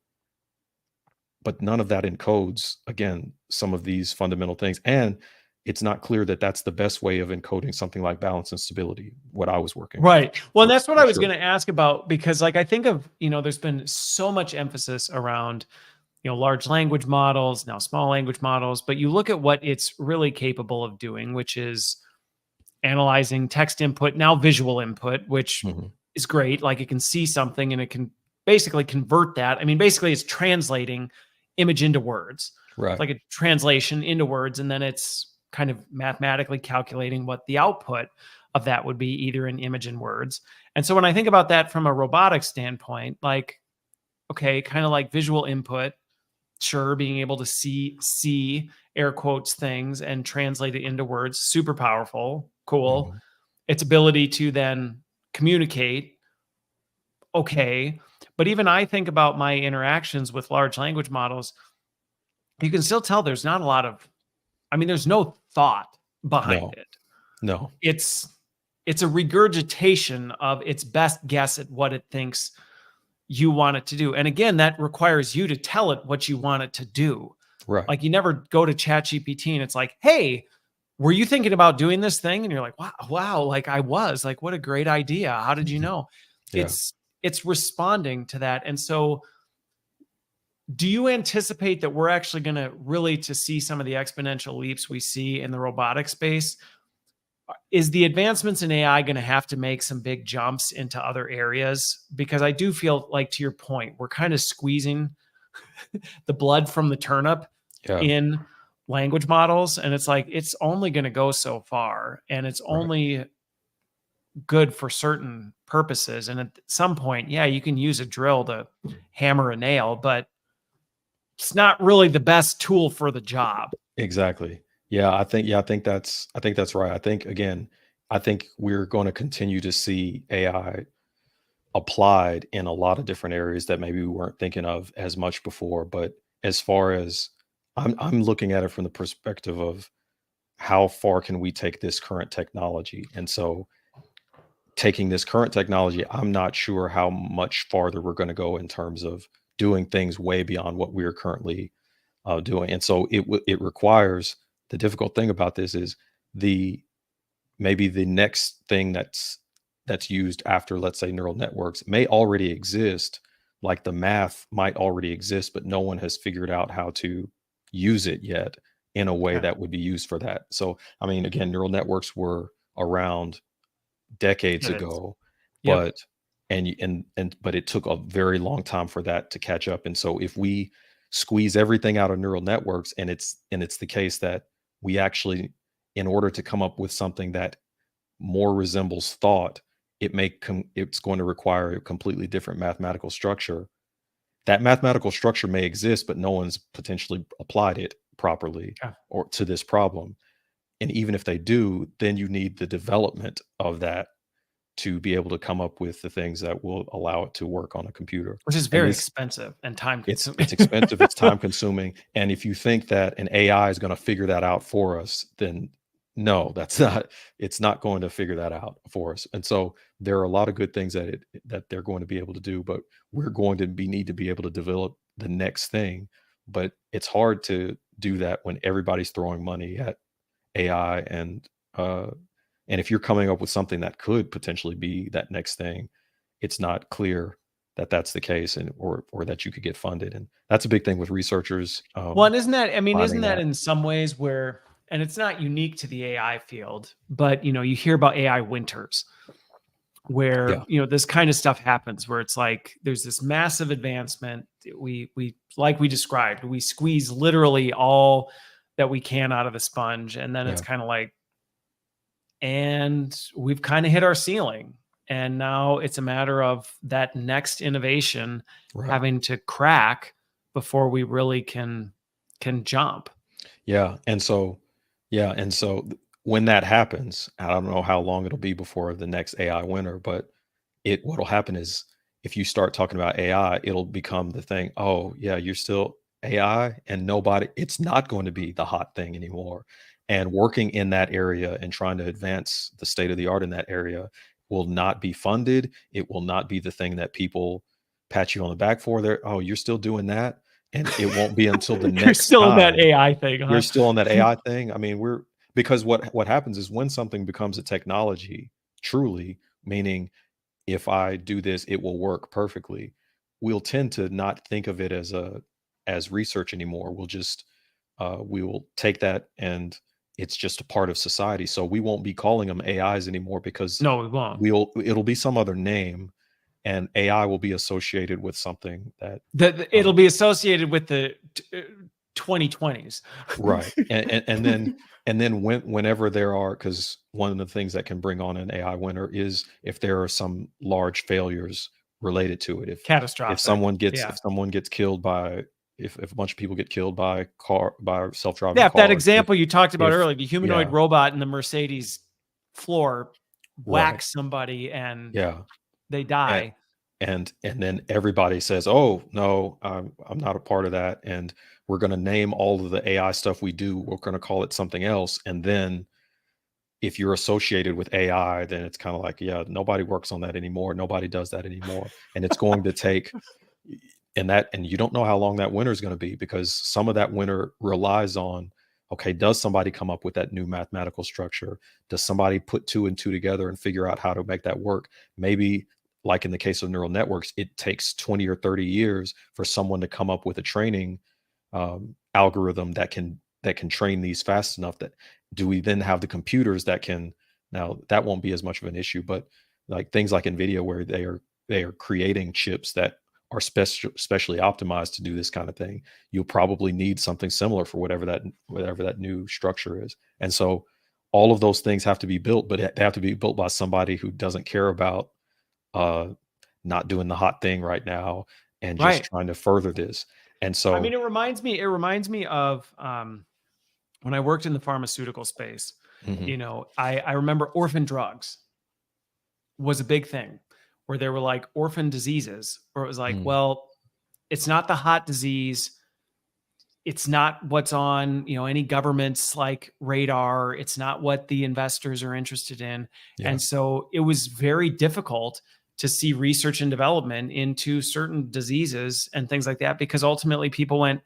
but none of that encodes, again, some of these fundamental things. And it's not clear that that's the best way of encoding something like balance and stability, what I was working with, Right. Well, and that's what for I was sure. going to ask about, because like I think of, there's been so much emphasis around, large language models, now small language models, but you look at what it's really capable of doing, which is analyzing text input, now visual input, which Mhm. is great. Like it can see something and it can basically convert that. I mean, basically it's translating image into words. It's Right. like a translation into words, and then it's kind of mathematically calculating what the output of that would be, either in image and words. And so when I think about that from a robotics standpoint, like, okay, kind of like visual input, sure, being able to see air quotes things and translate it into words, super powerful, cool. Mhm. Its ability to then communicate. Okay. But even I think about my interactions with large language models, you can still tell there's not a lot of, there's no thought behind No, it. no, It's a regurgitation of its best guess at what it thinks you want it to do. And again, that requires you to tell it what you want it to do. right. Like, you never go to ChatGPT and it's like, hey, were you thinking about doing this thing? And you're like, wow, like I was. Like, what a great idea. How did you know? Yeah. It's responding to that. And so do you anticipate that we're actually going to really to see some of the exponential leaps we see in the robotic space? Is the advancements in AI going to have to make some big jumps into other areas? Because I do feel like, to your point, we're kind of squeezing the blood from the turnip Yeah. in language models. And it's like, it's only going to go so far, and it's Right. only good for certain purposes. And at some point, yeah, you can use a drill to hammer a nail, but it's not really the best tool for the job. Exactly. I think that's right. I think, again, I think we're going to continue to see AI applied in a lot of different areas that maybe we weren't thinking of as much before. But as far as I'm looking at it from the perspective of how far can we take this current technology? And so taking this current technology, I'm not sure how much farther we're going to go in terms of doing things way beyond what we are currently doing. And so it requires, the difficult thing about this is the maybe the next thing that's used after, let's say, neural networks may already exist. Like the math might already exist, but no one has figured out how to use it yet in a way Okay. that would be used for that. So, I mean, again, neural networks were around decades It is. ago, Yep. but but it took a very long time for that to catch up. And so if we squeeze everything out of neural networks, and it's the case that we actually, in order to come up with something that more resembles thought, it's going to require a completely different mathematical structure. That mathematical structure may exist, but no one's potentially applied it properly Okay. or to this problem. And even if they do, then you need the development of that to be able to come up with the things that will allow it to work on a computer. Which is And very this expensive and time it's consuming. it's expensive, it's time consuming, and if you think that an AI is gonna figure that out for us, then no, that's not it's not going to figure that out for us. And so there are a lot of good things that they're going to be able to do, but we're going to need to be able to develop the next thing. But it's hard to do that when everybody's throwing money at AI, and if you're coming up with something that could potentially be that next thing, it's not clear that that's the case, and or that you could get funded. And that's a big thing with researchers, Well, and isn't finding that that. in some ways where, and it's not unique to the AI field, but you hear about AI winters where, Yeah, this kind of stuff happens where it's like there's this massive advancement. We like we described, we squeeze literally all that we can out of the sponge. And then it's yeah, kind of like, and we've kind of hit our ceiling. And now it's a matter of that next innovation right. having to crack before we really can jump. Yeah, and so when that happens, I don't know how long it'll be before the next AI winner, but what'll happen is if you start talking about AI, it'll become the thing. Oh, yeah, you're still AI, and nobody, it's not going to be the hot thing anymore. And working in that area and trying to advance the state of the art in that area will not be funded. It will not be the thing that people pat you on the back for. There, oh, you're still doing that. And it won't be until the You're next still in that time AI thing, you're huh? still on that AI thing. I mean, because what happens is when something becomes a technology, truly, meaning if I do this, it will work perfectly. We'll tend to not think of it as research anymore. We will take that, and it's just a part of society. So we won't be calling them AIs anymore because No, we won't. it'll be some other name, and AI will be associated with something that It'll be associated with the 2020s. right. And then whenever there are, because one of the things that can bring on an AI winner is if there are some large failures related to it. If Catastrophic. Yeah. someone gets killed by, if a bunch of people get killed by self-driving Yeah. If that cars, example you talked about if earlier, the humanoid yeah, robot in the Mercedes floor right. whack somebody and Yeah. they And die. and then everybody says, "Oh, no, I'm not a part of that, and we're gonna name all of the AI stuff we do, we're gonna call it something else." And then if you're associated with AI, then it's kinda like, yeah, nobody works on that anymore, nobody does that anymore, and it's going to take and you don't know how long that winter is gonna be because some of that winter relies on, okay, does somebody come up with that new mathematical structure? Does somebody put 2 and 2 together and figure out how to make that work? Maybe, like in the case of neural networks, it takes 20 or 30 years for someone to come up with a training algorithm that can train these fast enough. That do we then have the computers that can, now that won't be as much of an issue, but like things like Nvidia where they are creating chips that are specially optimized to do this kind of thing. You'll probably need something similar for whatever that new structure is. And so all of those things have to be built, but they have to be built by somebody who doesn't care about uh, not doing the hot thing right now and just Right. trying to further this. And I mean, so, it reminds me of when I worked in the pharmaceutical space. mhm, I remember orphan drugs was a big thing where there were like orphan diseases where it was like, mm, well, it's not the hot disease. It's not what's on, any government's like radar. It's not what the investors are interested in. yeah, And so it was very difficult to see research and development into certain diseases and things like that because ultimately people went,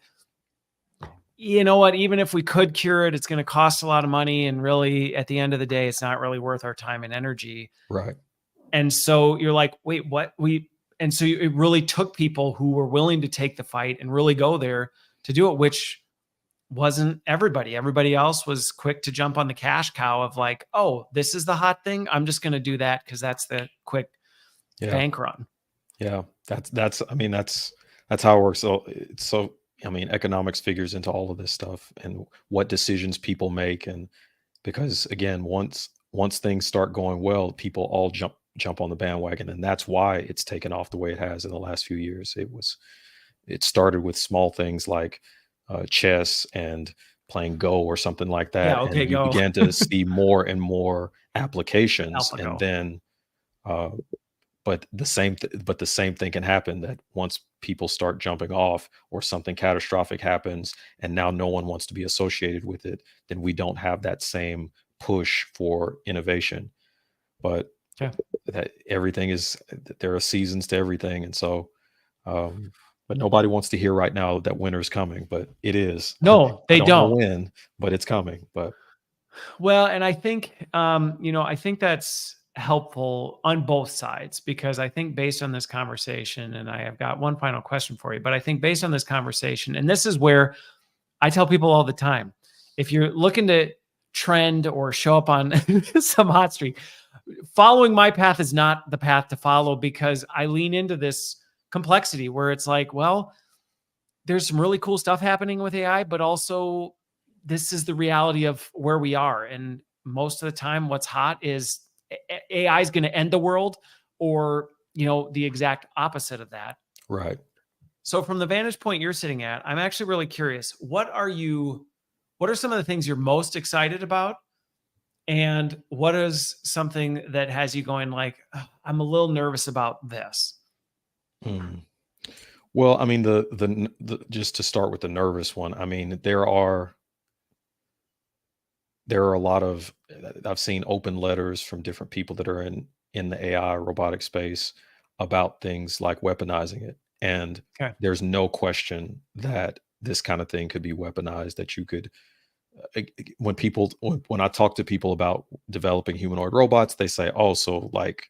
you know what, even if we could cure it, it's going to cost a lot of money. And really, at the end of the day, it's not really worth our time and energy. right, And so you're like, wait, what? And so it really took people who were willing to take the fight and really go there to do it, which wasn't everybody. Everybody else was quick to jump on the cash cow of like, oh, this is the hot thing. I'm just going to do that because that's the quick yeah, bank run. yeah. That's I mean that's how it works. So I mean economics figures into all of this stuff and what decisions people make. And because again, once things start going well, people all jump on the bandwagon, and that's why it's taken off the way it has in the last few years. It started with small things like chess and playing Go or something like Yeah. that, Okay. and you Go. began to see more and more applications, and AlphaGo. then uh, but the same thing can happen that once people start jumping off or something catastrophic happens and now no one wants to be associated with it, then we don't have that same push for innovation. But Yeah. that everything is there are seasons to everything, and so but nobody wants to hear right now that winter's coming, but it is. No, I they don't know don't. when, but it's coming. But Well, and I think, I think that's helpful on both sides because I think based on this conversation, and I have got one final question for you, but I think based on this conversation, and this is where I tell people all the time, if you're looking to trend or show up on some hot streak, following my path is not the path to follow because I lean into this complexity where it's like, well, there's some really cool stuff happening with AI, but also this is the reality of where we are. And most of the time, what's hot is AI is going to end the world or, the exact opposite of that. right. So from the vantage point you're sitting at, I'm actually really curious. What are some of the things you're most excited about? And what is something that has you going like, "Ugh, I'm a little nervous about this." Mm. Well, I mean, the just to start with the nervous one, I mean, there are a lot of I've seen open letters from different people that are in the AI robotic space about things like weaponizing it. And Okay. there's no question that this kind of thing could be weaponized, that you could when I talk to people about developing humanoid robots, they say, "Oh, so like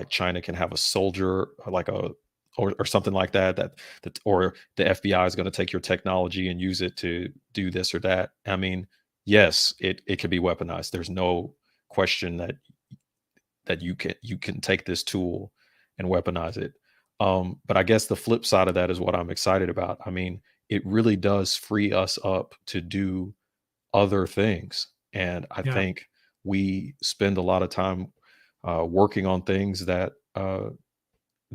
China can have a soldier like a or something like that or the FBI is going to take your technology and use it to do this or that." I mean, yes, it could be weaponized. There's no question that you can take this tool and weaponize it. But I guess the flip side of that is what I'm excited about. I mean, it really does free us up to do other things. And I Yeah. think we spend a lot of time working on things that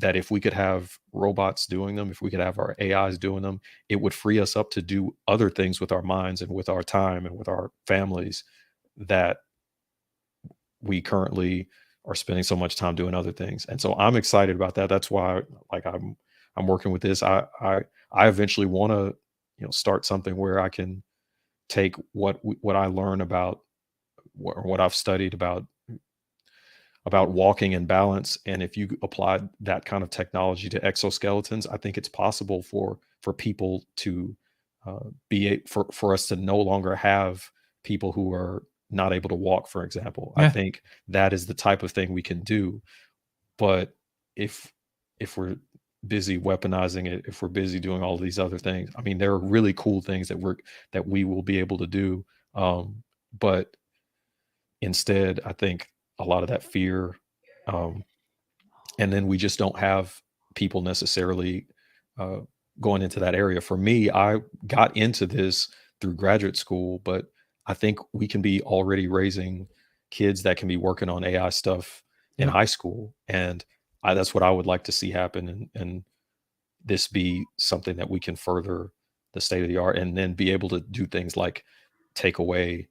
if we could have robots doing them, if we could have our AIs doing them, it would free us up to do other things with our minds and with our time and with our families that we currently are spending so much time doing other things. And so I'm excited about that. That's why, like, I'm working with this. I eventually want to, start something where I can take what I learn about what I've studied about walking and balance, and if you apply that kind of technology to exoskeletons, I think it's possible for people to for us to no longer have people who are not able to walk, for example. I Yeah. think that is the type of thing we can do. But if we're busy weaponizing it, if we're busy doing all of these other things, I mean, there are really cool things that we will be able to do. But instead, I think a lot of that fear, um, and then we just don't have people necessarily uh, going into that area. For me, I got into this through graduate school, but I think we can be already raising kids that can be working on AI stuff in Yep. high school, and that's what I would like to see happen, and this be something that we can further the state of the art, and then be able to do things like take away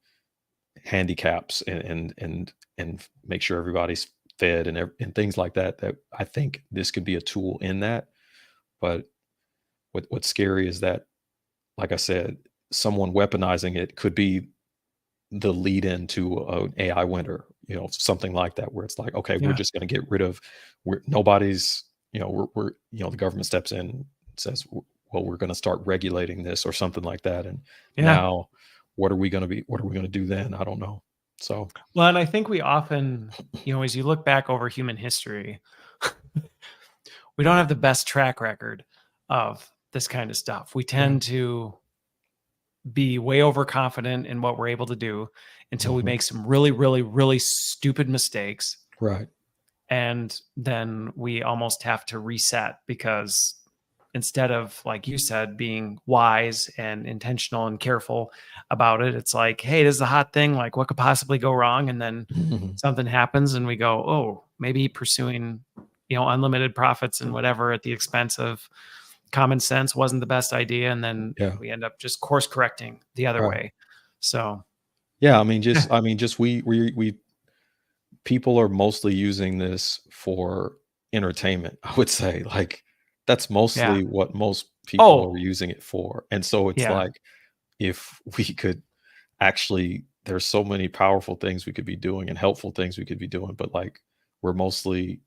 handicaps and make sure everybody's fed and things like that. That I think this could be a tool in that. But what's scary is that, like I said, someone weaponizing it could be the lead into an AI winter, something like that, where it's like, okay, we're Yeah. just going to get rid of, we're nobody's, we're the government steps in and says, well, we're going to start regulating this or something like that. And Yeah. now what are we going to do then? I don't know. So, Well, and I think we often, as you look back over human history, we don't have the best track record of this kind of stuff. We right. tend to be way overconfident in what we're able to do until we Mhm. make some really, really, really stupid mistakes. Right. And then we almost have to reset because instead of, like you said, being wise and intentional and careful about it, it's like, hey, this is a hot thing. Like, what could possibly go wrong? And then Mhm. something happens and we go, oh, maybe pursuing, unlimited profits and whatever at the expense of common sense wasn't the best idea. And then Yeah. we end up just course correcting the other Right. way. So, Yeah. yeah, I mean, just we people are mostly using this for entertainment, I would say. Like, that's yeah. mostly what most people Oh, are using it for. And so it's yeah. like, if we could actually, there's so many powerful things we could be doing and helpful things we could be doing, but like, we're mostly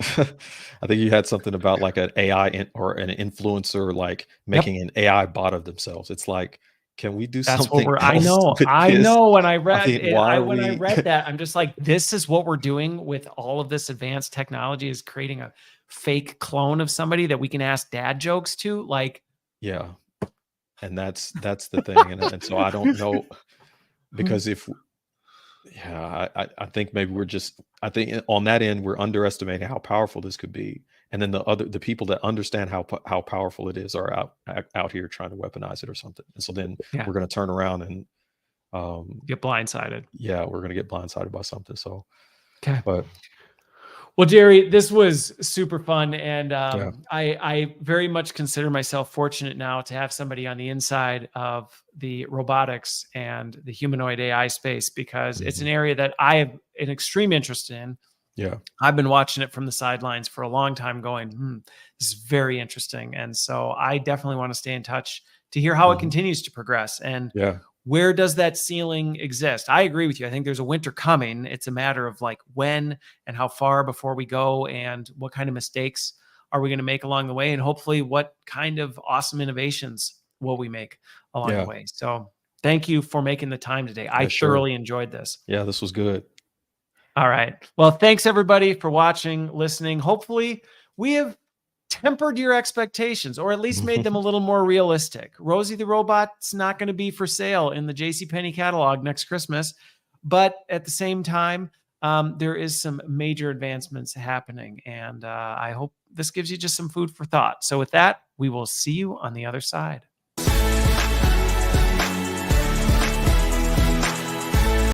I think you had something about like an AI or an influencer like Yep. making an AI bot of themselves. It's like, can we do That's what something we're I else know. with I this? know when I I read mean, it, why are when I we read that, I'm just like, this is what we're doing with all of this advanced technology is creating a fake clone of somebody that we can ask dad jokes to. Like, Yeah, and that's the thing, and so I don't know, because if yeah, I think maybe we're just, I think on that end we're underestimating how powerful this could be, and then the people that understand how powerful it is are out here trying to weaponize it or something, and so then yeah, we're going to turn around and um get blindsided. yeah, we're going to get blindsided by something. So, Okay. but Well, Jerry, this was super fun, and yeah. I very much consider myself fortunate now to have somebody on the inside of the robotics and the humanoid AI space because it's an Mhm. area that I have an extreme interest in. Yeah. I've been watching it from the sidelines for a long time, going, this is very interesting, and so I definitely want to stay in touch to hear how it Mhm. continues to progress and Yeah. where does that ceiling exist? I agree with you. I think there's a winter coming. It's a matter of like when and how far before we go and what kind of mistakes are we going to make along the way? And hopefully what kind of awesome innovations will we make along the Yeah. way? So thank you for making the time today. I Yeah, sure. thoroughly enjoyed this. Yeah, this was good. All right. Well, thanks everybody for watching, listening. Hopefully we have tempered your expectations or at least made them a little more realistic. Rosie the robot's not going to be for sale in the JCPenney catalog next Christmas, but at the same time, there is some major advancements happening, and I hope this gives you just some food for thought. So with that, we will see you on the other side.